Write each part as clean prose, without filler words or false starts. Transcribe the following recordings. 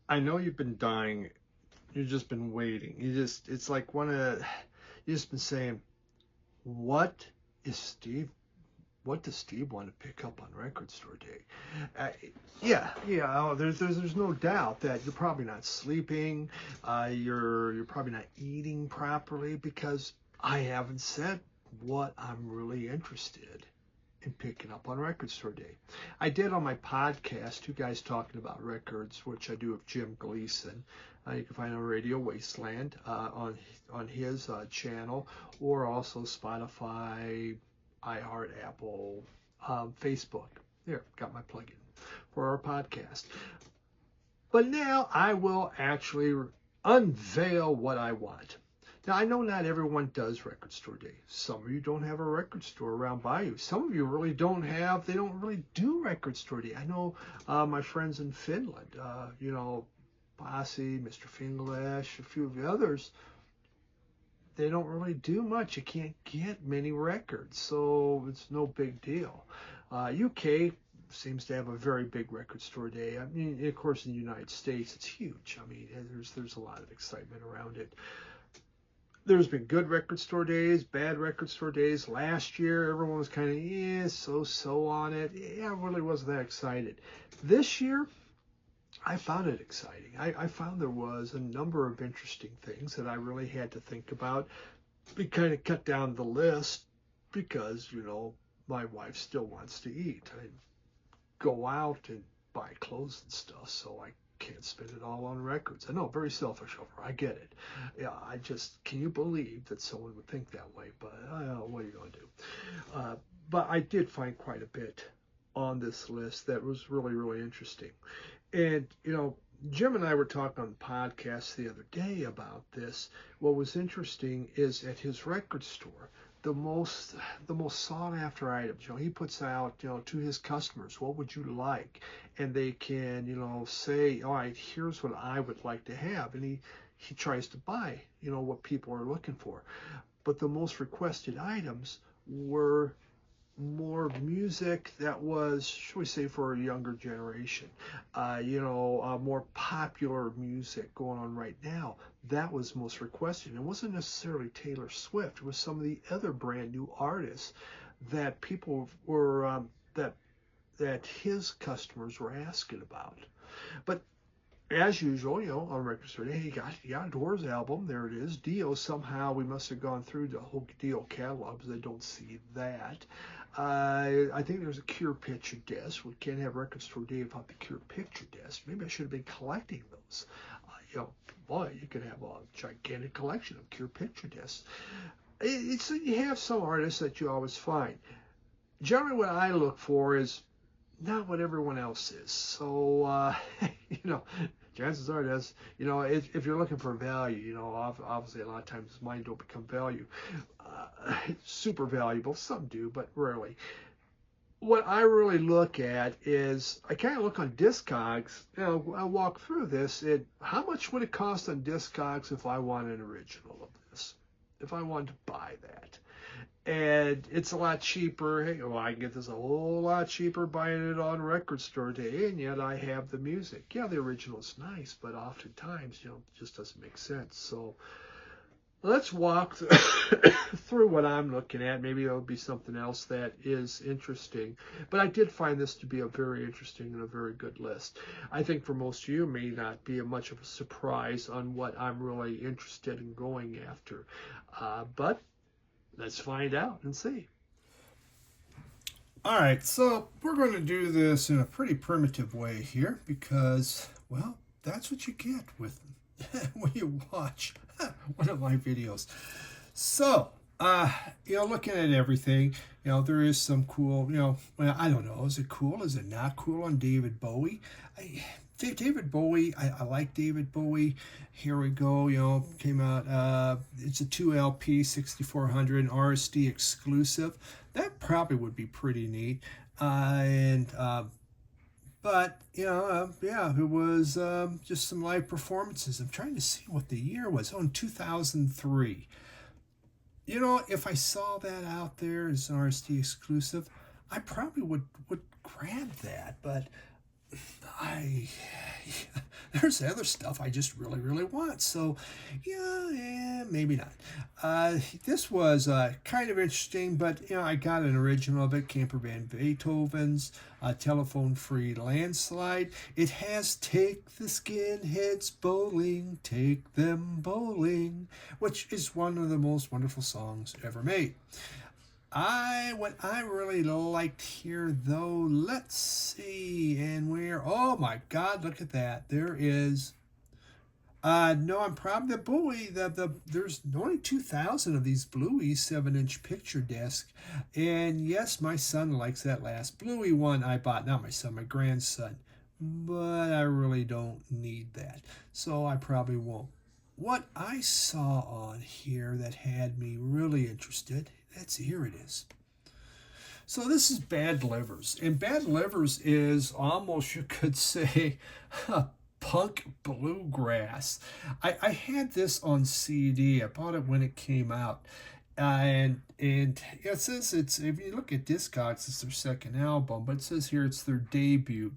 I know you've been dying. You've just been waiting. It's like you just been saying, what is Steve? What does Steve want to pick up on Record Store Day? Uh, yeah. Oh, there's no doubt that you're probably not sleeping. You're probably not eating properly because I haven't said what I'm really interested in picking up on Record Store Day. I did on my podcast, Two Guys Talking About Records, which I do with Jim Gleason. You can find on Radio Wasteland on his channel, or also Spotify, iHeart, Apple, Facebook. There, got my plug-in for our podcast. But now I will actually unveil what I want. Now, I know not everyone does Record Store Day. Some of you don't have a record store around by you. Some of you really they don't really do Record Store Day. I know my friends in Finland, Pasi, Mr. Finglish, a few of the others, they don't really do much. You can't get many records, so it's no big deal. UK seems to have a very big record store day. I mean, of course, in the United States, it's huge. I mean, there's a lot of excitement around it. There's been good record store days, bad record store days. Last year, everyone was kind of so on it. Yeah, I really wasn't that excited. This year, I found it exciting. I found there was a number of interesting things that I really had to think about. We kind of cut down the list because, my wife still wants to eat. I go out and buy clothes and stuff, so I can't spend it all on records. I know, very selfish of her. I get it. Yeah, can you believe that someone would think that way? But what are you going to do? But I did find quite a bit on this list that was really, really interesting. And, Jim and I were talking on the podcast the other day about this. What was interesting is at his record store, the most sought after items. He puts out, to his customers, what would you like? And they can, say, all right, here's what I would like to have. And he tries to buy, what people are looking for. But the most requested items were more music that was, should we say, for a younger generation. More popular music going on right now. That was most requested. It wasn't necessarily Taylor Swift. It was some of the other brand new artists that people were that his customers were asking about. But as usual, on Record Store Day, you got a Doors album. There it is. Dio, somehow we must have gone through the whole Dio catalog because I don't see that. I think there's a Cure picture disc. We can't have Record Store Day without the Cure picture disc. Maybe I should have been collecting those. Boy, you could have a gigantic collection of Cure picture discs. You have some artists that you always find. Generally, what I look for is not what everyone else is. So, chances are that's, if you're looking for value, obviously a lot of times mine don't become value. Super valuable. Some do, but rarely. What I really look at is I kind of look on Discogs. I walk through this. How much would it cost on Discogs if I want an original of this? If I wanted to buy that? And it's a lot cheaper. Hey, I can get this a whole lot cheaper buying it on Record Store Day, and yet I have the music. Yeah, the original is nice, but oftentimes, it just doesn't make sense. So let's walk through what I'm looking at. Maybe it'll be something else that is interesting. But I did find this to be a very interesting and a very good list. I think for most of you, it may not be much of a surprise on what I'm really interested in going after. But let's find out and see. All right, so we're going to do this in a pretty primitive way here because, well, that's what you get with when you watch one of my videos. So, looking at everything, there is some cool, well, I don't know, is it cool? Is it not cool on David Bowie? David Bowie, I like David Bowie. Here we go, came out, it's a 2 LP, 6400 RSD exclusive. That probably would be pretty neat. But, it was just some live performances. I'm trying to see what the year was. Oh, in 2003. If I saw that out there as an RSD exclusive, I probably would grab that. But I there's other stuff I just really, really want. So, yeah, maybe not. This was kind of interesting, but I got an original of it. Camper Van Beethoven's telephone-free landslide. It has "Take the Skinheads Bowling, Take Them Bowling," which is one of the most wonderful songs ever made. What I really liked here though, let's see, and where, oh my God, look at that. There is no, I'm proud of the Bowie. There's only 2,000 of these Bluey 7-inch picture disc, and yes, my son likes that last Bluey one I bought. Not my son, my grandson, but I really don't need that, so I probably won't. What I saw on here that had me really interested, here it is. So this is Bad Livers, and Bad Livers is almost, you could say, punk bluegrass. I had this on CD. I bought it when it came out, and it says it's, if you look at Discogs, it's their second album, but it says here it's their debut.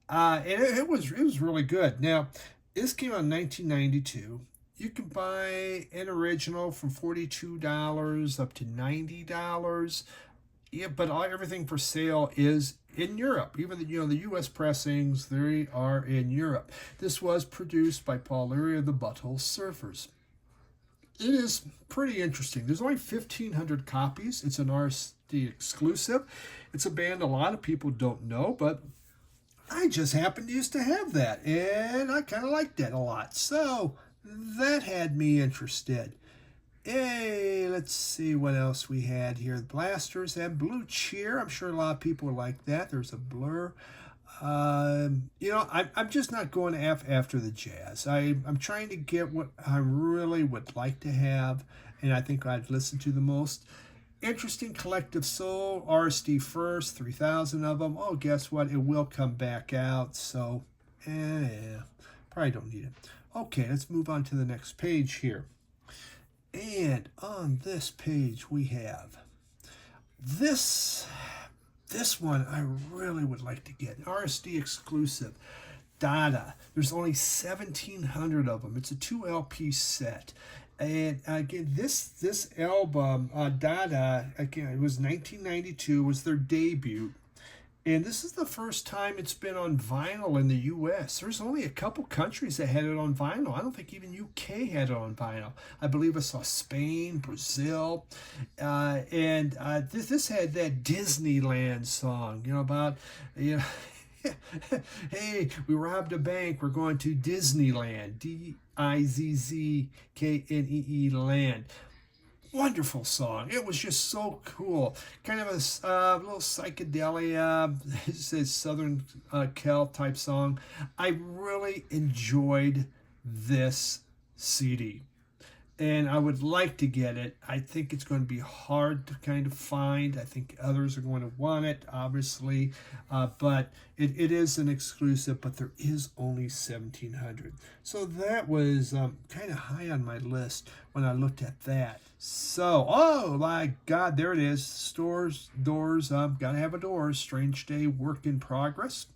And it was really good. Now, this came out in 1992. You can buy an original from $42 up to $90. Yeah, but everything for sale is in Europe. Even the U.S. pressings, they are in Europe. This was produced by Paul Leary of the Butthole Surfers. It is pretty interesting. There's only 1,500 copies. It's an RSD exclusive. It's a band a lot of people don't know, but I just happened to used to have that, and I kind of liked it a lot. So that had me interested. Hey, let's see what else we had here. The Blasters and Blue Cheer. I'm sure a lot of people like that. There's a Blur. I'm just not going after the jazz. I'm trying to get what I really would like to have, and I think I'd listen to the most. Interesting Collective Soul, RSD first, 3,000 of them. Oh, guess what? It will come back out, so probably don't need it. Okay, let's move on to the next page here. And on this page we have this one I really would like to get. RSD exclusive. Dada. There's only 1,700 of them. It's a 2 LP set. And again, this album, Dada, again, it was 1992, was their debut. And this is the first time it's been on vinyl in the U.S. There's only a couple countries that had it on vinyl. I don't think even UK had it on vinyl. I believe I saw Spain, Brazil, and this had that Disneyland song, about, hey, we robbed a bank. We're going to Disneyland. Dizzknee land. Wonderful song. It was just so cool. Kind of a little psychedelia, it's Southern Kel type song. I really enjoyed this CD, and I would like to get it. I think it's going to be hard to kind of find. I think others are going to want it, obviously, but it is an exclusive, but there is only 1,700. So that was kind of high on my list when I looked at that. So, oh my God, there it is. Stores, doors, gotta have a door. Strange Day, work in progress.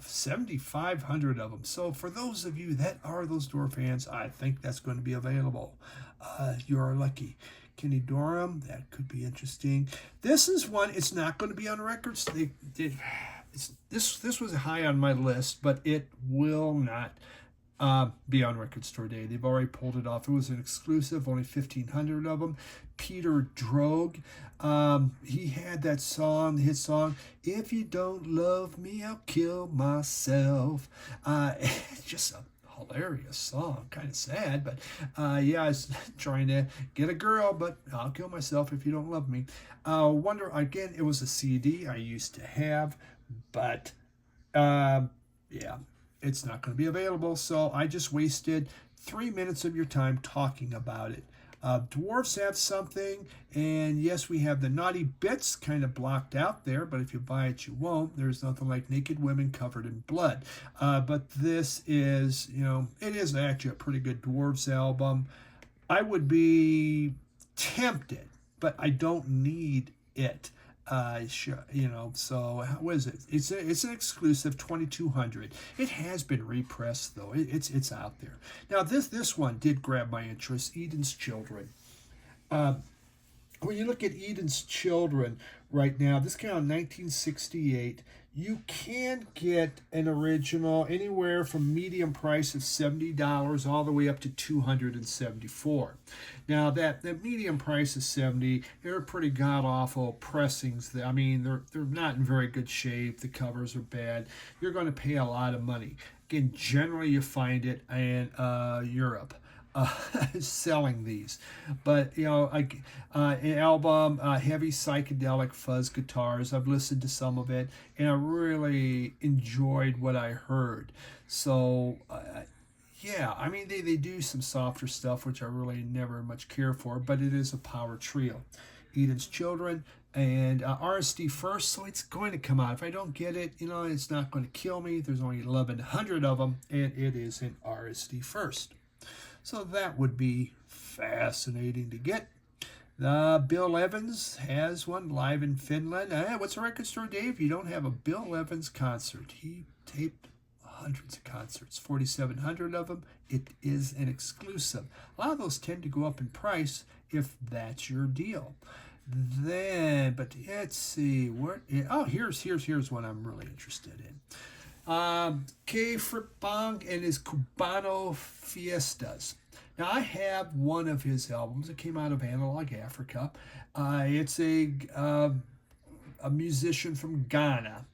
7,500 of them. So for those of you that are those door fans, I think that's going to be available. You are lucky. Kenny Dorham, that could be interesting. This is one, it's not going to be on records. This was high on my list, but it will not be on Record Store Day. They've already pulled it off. It was an exclusive, only 1,500 of them. Peter Droge, he had that song, his song, "If You Don't Love Me, I'll Kill Myself." It's just a hilarious song, kind of sad, but I was trying to get a girl, but I'll kill myself if you don't love me. Wonder, again, it was a CD I used to have, but it's not going to be available, so I just wasted 3 minutes of your time talking about it. Dwarfs have something, and yes, we have the Naughty Bits kind of blocked out there, but if you buy it, you won't. There's nothing like naked women covered in blood. But this is, it is actually a pretty good Dwarfs album. I would be tempted, but I don't need it. So what is it? It's an exclusive 2200. It has been repressed though. It's out there. Now this one did grab my interest. Eden's Children. Uh, when you look at Eden's Children right now, this came out in 1968. You can get an original anywhere from medium price of $70 all the way up to $274. Now that medium price of 70, they're pretty god awful pressings. I mean, they're not in very good shape. The covers are bad. You're going to pay a lot of money. Again, generally you find it in Europe. Selling these, but an album, heavy psychedelic fuzz guitars. I've listened to some of it, and I really enjoyed what I heard. So yeah, I mean they do some softer stuff, which I really never much care for, but it is a power trio. Eden's Children and RSD first, so it's going to come out. If I don't get it, it's not going to kill me. There's only 1,100 of them, and it is in RSD first. So that would be fascinating to get. Bill Evans has one live in Finland. What's a record store, Dave? You don't have a Bill Evans concert. He taped hundreds of concerts, 4,700 of them. It is an exclusive. A lot of those tend to go up in price if that's your deal. But let's see. Here's one I'm really interested in. K. Frippong and his Cubano Fiestas. Now, I have one of his albums. It came out of Analog Africa. It's a musician from Ghana.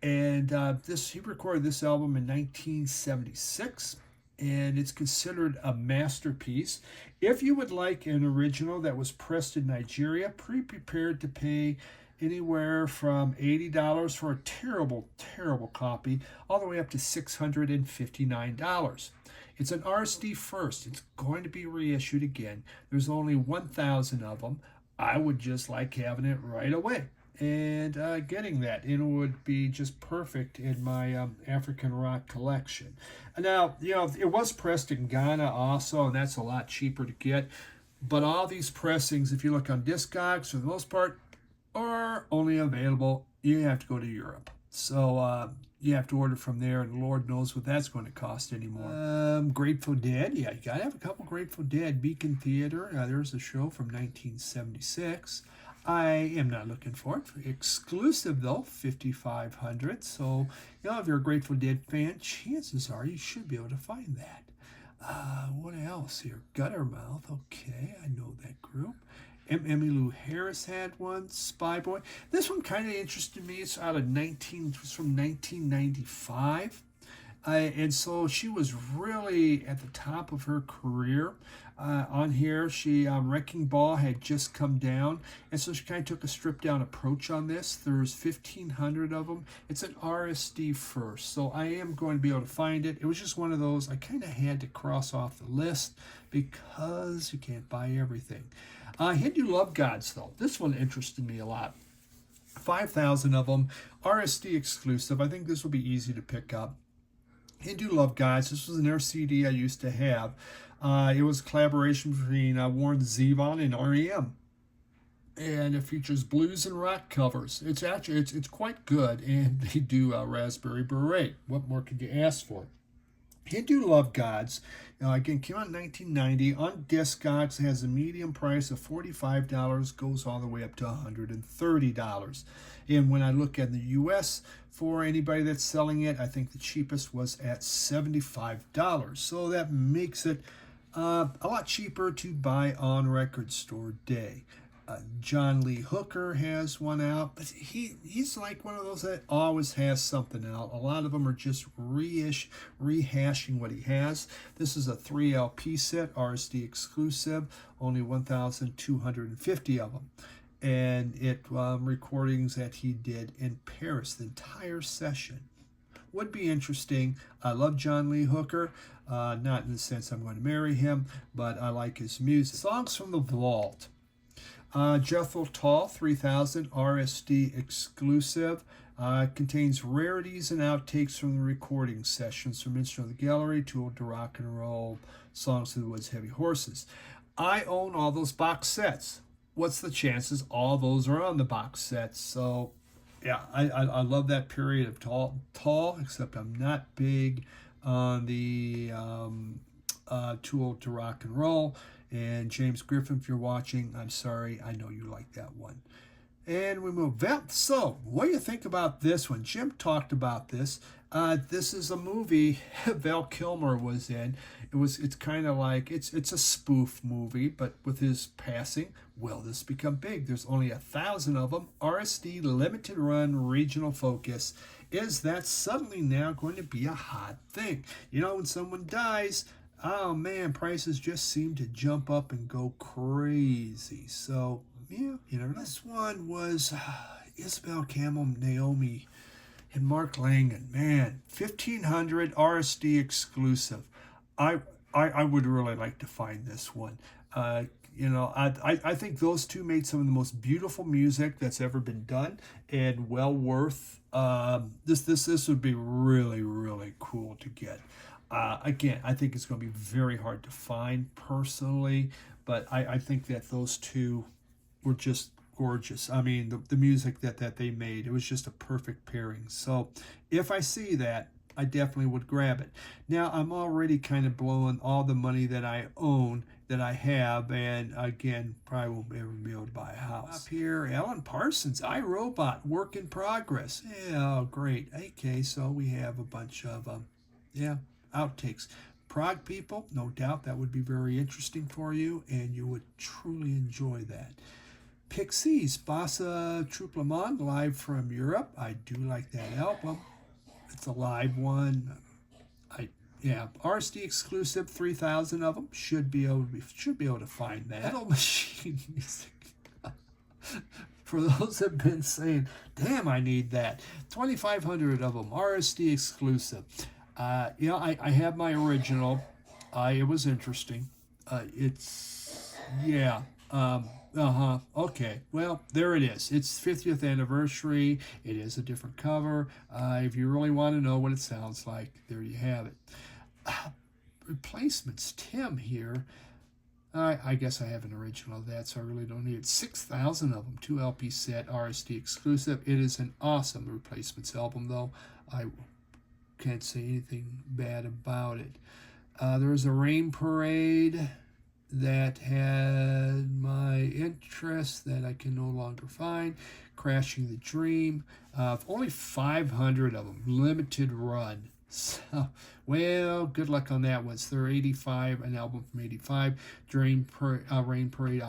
And he recorded this album in 1976. And it's considered a masterpiece. If you would like an original that was pressed in Nigeria, pre-prepared to pay anywhere from $80 for a terrible, terrible copy, all the way up to $659. It's an RSD first. It's going to be reissued again. There's only 1,000 of them. I would just like having it right away and getting that. It would be just perfect in my African rock collection. Now, it was pressed in Ghana also, and that's a lot cheaper to get. But all these pressings, if you look on Discogs, for the most part, are only available. You have to go to Europe. So you have to order from there, and Lord knows what that's going to cost anymore. Grateful Dead. Yeah, you got to have a couple Grateful Dead. Beacon Theater. There's a show from 1976. I am not looking for it. Exclusive, though, 5,500. So, if you're a Grateful Dead fan, chances are you should be able to find that. What else here? Guttermouth. Okay, I know that group. Emmylou Harris had one. Spy Boy. This one kind of interested me. It's from 1995. And so she was really at the top of her career. On here, Wrecking Ball had just come down, and so she kind of took a stripped down approach on this. There's 1,500 of them. It's an RSD first, so I am going to be able to find it. It was just one of those I kind of had to cross off the list because you can't buy everything. Hindu Love Gods, though. This one interested me a lot. 5,000 of them, RSD exclusive. I think this will be easy to pick up. Hindu Love Gods. This was an RCD I used to have. It was a collaboration between Warren Zevon and REM. And it features blues and rock covers. It's quite good, and they do Raspberry Beret. What more could you ask for? Hindu Love Gods, again, came out in 1990. On Discogs, has a medium price of $45, goes all the way up to $130. And when I look at the U.S., for anybody that's selling it, I think the cheapest was at $75. So that makes it a lot cheaper to buy on Record Store Day. John Lee Hooker has one out, but he's like one of those that always has something out. A lot of them are just rehashing what he has. This is a 3 LP set, RSD exclusive, only 1,250 of them. And it recordings that he did in Paris, the entire session. Would be interesting. I love John Lee Hooker, not in the sense I'm going to marry him, but I like his music. Songs from the Vault. Jethro Tull 3000 RSD exclusive. Contains rarities and outtakes from the recording sessions, from Instrument of the Gallery to Rock and Roll, Songs of the Woods, Heavy Horses. I own all those box sets. what's the chances all those are on the box set? So yeah, I love that period of tall, except I'm not big on the Too Old to Rock and Roll. And James Griffin, if you're watching, I'm sorry, I know you like that one. And we move. So, what do you think about this one? Jim talked about this. This is a movie Val Kilmer was in. It's kind of like it's a spoof movie, but with his passing, will this become big? There's only 1,000 of them. RSD limited run regional focus. Is that suddenly now going to be a hot thing? You know, when someone dies, oh man, prices just seem to jump up and go crazy. So yeah, you know, this one was Isabel Campbell, Naomi, and Mark Langan. Man, 1,500 RSD exclusive. I would really like to find this one. You know, I think those two made some of the most beautiful music that's ever been done, and well worth. This would be really, really cool to get. Again, I think it's going to be very hard to find personally, but I think that those two were just gorgeous. I mean, the music that they made, it was just a perfect pairing. So if I see that, I definitely would grab it. Now, I'm already kind of blowing all the money that I own, that I have, and again, probably won't ever be able to buy a house. Up here, Alan Parsons, iRobot, work in progress. Yeah, oh, great. Okay, so we have a bunch of, outtakes. Prague people, no doubt that would be very interesting for you, and you would truly enjoy that. Pixies, Bassa Trouplement, live from Europe. I do like that album. It's a live one. RSD exclusive, 3,000 of them. Should be able to find that. Metal Machine music. For those that have been saying, damn, I need that. 2,500 of them, RSD exclusive. I have my original. It was interesting. Okay. Well, there it is. It's 50th anniversary. It is a different cover. If you really want to know what it sounds like, there you have it. Replacements. Tim here. I guess I have an original of that, so I really don't need it. 6,000 of them. 2 LP set, RSD exclusive. It is an awesome Replacements album, though. I can't say anything bad about it. There was a Rain Parade that had my interest that I can no longer find. Crashing the Dream. Only 500 of them. Limited run. So, well, good luck on that one. It's their 85, an album from 85. Rain Parade,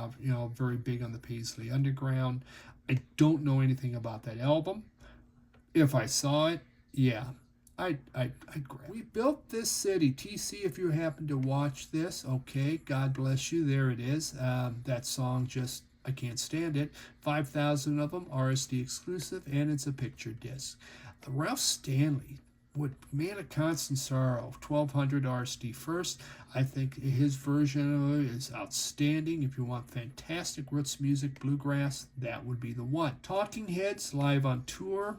very big on the Paisley Underground. I don't know anything about that album. If I saw it, yeah, I'd grab it. We Built This City. TC, if you happen to watch this, okay, God bless you. There it is. That song just, I can't stand it. 5,000 of them, RSD exclusive, and it's a picture disc. Ralph Stanley, Man of Constant Sorrow, 1,200 RSD first. I think his version of it is outstanding. If you want fantastic roots music, bluegrass, that would be the one. Talking Heads, live on tour.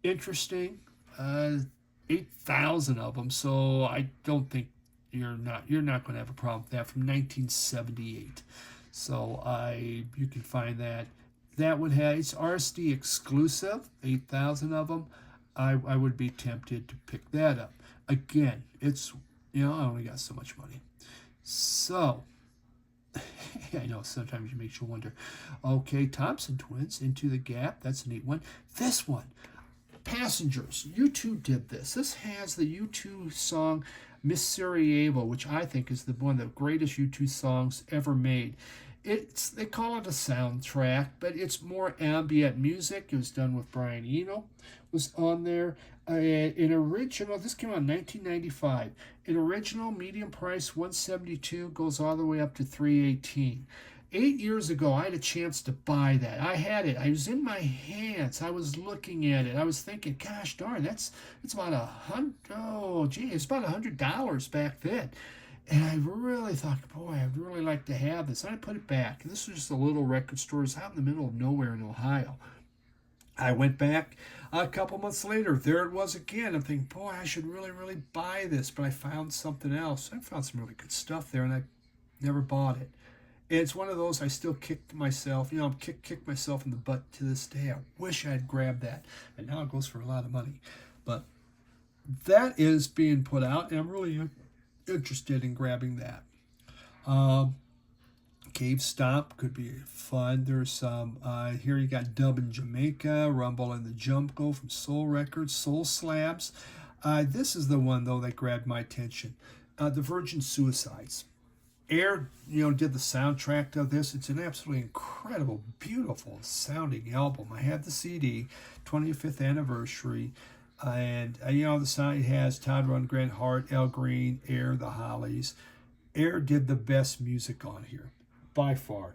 Interesting. 8,000 of them, so I don't think you're not going to have a problem with that. From 1978, so you can find that. That would have, it's RSD exclusive, 8,000 of them. I would be tempted to pick that up. Again, it's, I only got so much money, so I know sometimes it makes you wonder. Okay, Thompson Twins, Into the Gap, that's a neat one. This one, Passengers, U2 did this. This has the U2 song Miss Sarajevo, which I think is one of the greatest U2 songs ever made. They call it a soundtrack, but it's more ambient music. It was done with Brian Eno, was on there. An original, this came out in 1995. An original medium price, $172, goes all the way up to $318. 8 years ago, I had a chance to buy that. I had it. I was in my hands. I was looking at it. I was thinking, gosh darn, it's about it's about $100 back then. And I really thought, boy, I'd really like to have this. And I put it back. This was just a little record store. It's out in the middle of nowhere in Ohio. I went back a couple months later. There it was again. I'm thinking, boy, I should really, really buy this. But I found something else. I found some really good stuff there, and I never bought it. And it's one of those I still kick myself, I'm kick myself in the butt to this day. I wish I'd grabbed that. And now it goes for a lot of money. But that is being put out, and I'm really interested in grabbing that. Um, Cave Stomp could be fun. There's some, here you got Dub in Jamaica, Rumble in the Jungle from Soul Records, Soul Slabs. This is the one, though, that grabbed my attention. The Virgin Suicides. Air, did the soundtrack of this. It's an absolutely incredible, beautiful sounding album. I have the CD, 25th anniversary, and the side has Todd Rundgren, Hart, El Green, Air, the Hollies. Air did the best music on here, by far.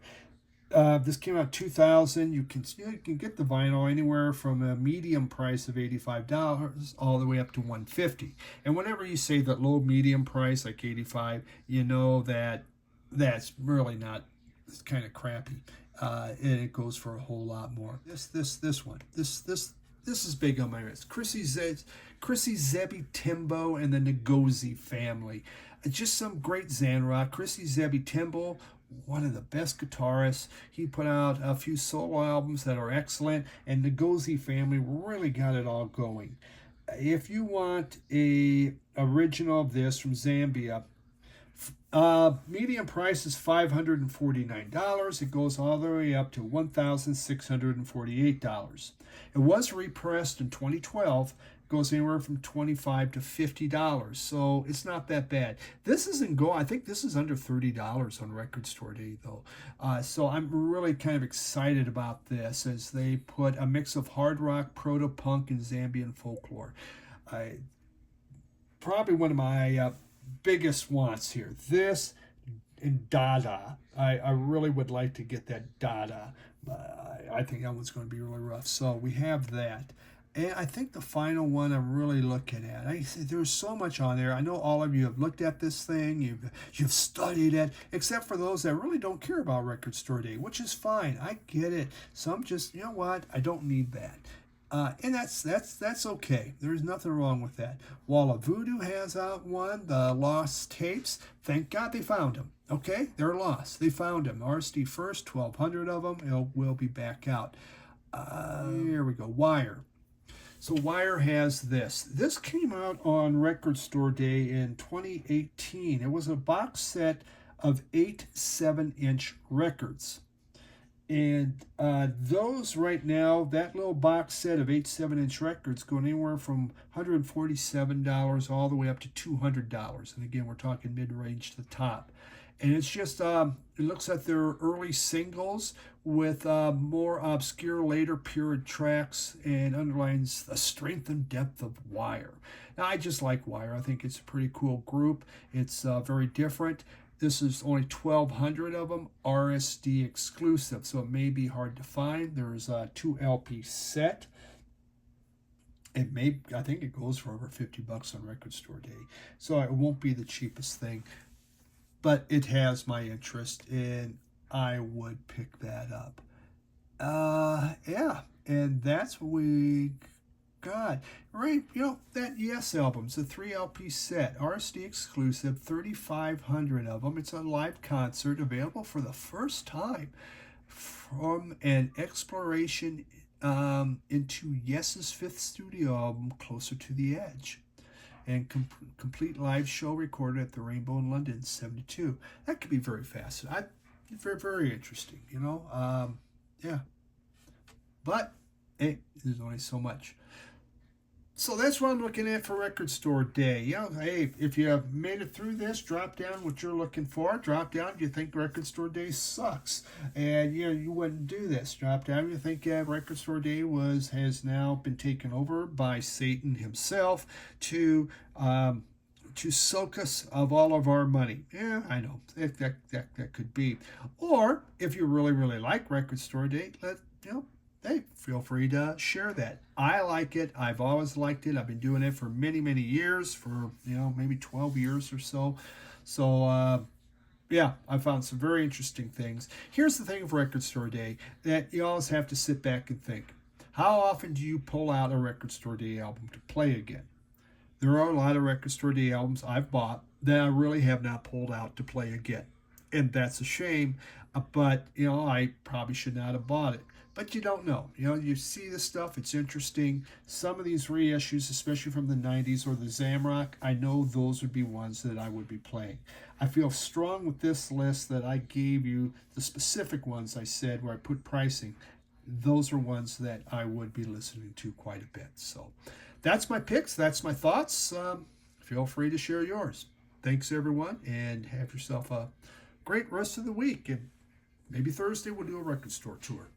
This came out 2000. You can get the vinyl anywhere from a medium price of $85 all the way up to $150. And whenever you say that low medium price like $85, you know that that's really not. It's kind of crappy, and it goes for a whole lot more. This one. This is big on my list. Chrissy Zebby Timbo and the Ngozi family. Just some great Zanrock. Chrissy Zebby Timbo, one of the best guitarists. He put out a few solo albums that are excellent, and the Ngozi family really got it all going. If you want a original of this from Zambia, medium price is $549. It goes all the way up to $1,648. It was repressed in 2012. Goes anywhere from $25 to $50, so it's not that bad. This isn't go. I think this is under $30 on Record Store Day, though. So I'm really kind of excited about this, as they put a mix of hard rock, proto punk, and Zambian folklore. Probably one of my biggest wants here. This and Dada. I really would like to get that Dada. I think that one's going to be really rough. So we have that. And I think the final one I'm really looking at, there's so much on there. I know all of you have looked at this thing, you've studied it, except for those that really don't care about Record Store Day, which is fine. I get it. Some just, you know what, I don't need that. And that's okay. There's nothing wrong with that. Wall of Voodoo has out one, the Lost Tapes. Thank God they found them. Okay, they're lost. They found them. RSD first, 1,200 of them. It will be back out. Here we go. Wire. So Wire has this. This came out on Record Store Day in 2018. It was a box set of 8 7-inch records. And those right now, that little box set of 8 7-inch records going anywhere from $147 all the way up to $200. And again, we're talking mid-range to the top. And it's just, it looks like they're early singles with more obscure later period tracks, and underlines the strength and depth of Wire. Now, I just like Wire. I think it's a pretty cool group. It's very different. This is only 1,200 of them, RSD exclusive, so it may be hard to find. There's a 2 LP set. I think it goes for over $50 on Record Store Day, so it won't be the cheapest thing. But it has my interest, and I would pick that up. Yeah, and that's what we got. Right, that Yes album's a 3 LP set, RSD exclusive, 3,500 of them. It's a live concert available for the first time from an exploration into Yes's 5th studio album, Closer to the Edge. And complete live show recorded at the Rainbow in London, 72. That could be very fascinating. Very, very interesting, yeah. But, hey, there's only so much. So that's what I'm looking at for Record Store Day. Hey, if you have made it through this, drop down what you're looking for. Drop down if you think Record Store Day sucks, and you wouldn't do this. Drop down if you think Record Store Day has now been taken over by Satan himself to soak us of all of our money. Yeah, I know that could be. Or if you really, really like Record Store Day, hey, feel free to share that. I like it. I've always liked it. I've been doing it for many, many years, for, maybe 12 years or so. So, yeah, I found some very interesting things. Here's the thing of Record Store Day, that you always have to sit back and think. How often do you pull out a Record Store Day album to play again? There are a lot of Record Store Day albums I've bought that I really have not pulled out to play again. and that's a shame. But I probably should not have bought it. But you don't know. You see this stuff; it's interesting. Some of these reissues, especially from the '90s or the Zamrock, I know those would be ones that I would be playing. I feel strong with this list that I gave you, the specific ones I said where I put pricing. Those are ones that I would be listening to quite a bit. So that's my picks. That's my thoughts. Feel free to share yours. Thanks, everyone, and have yourself a great rest of the week. And maybe Thursday we'll do a record store tour.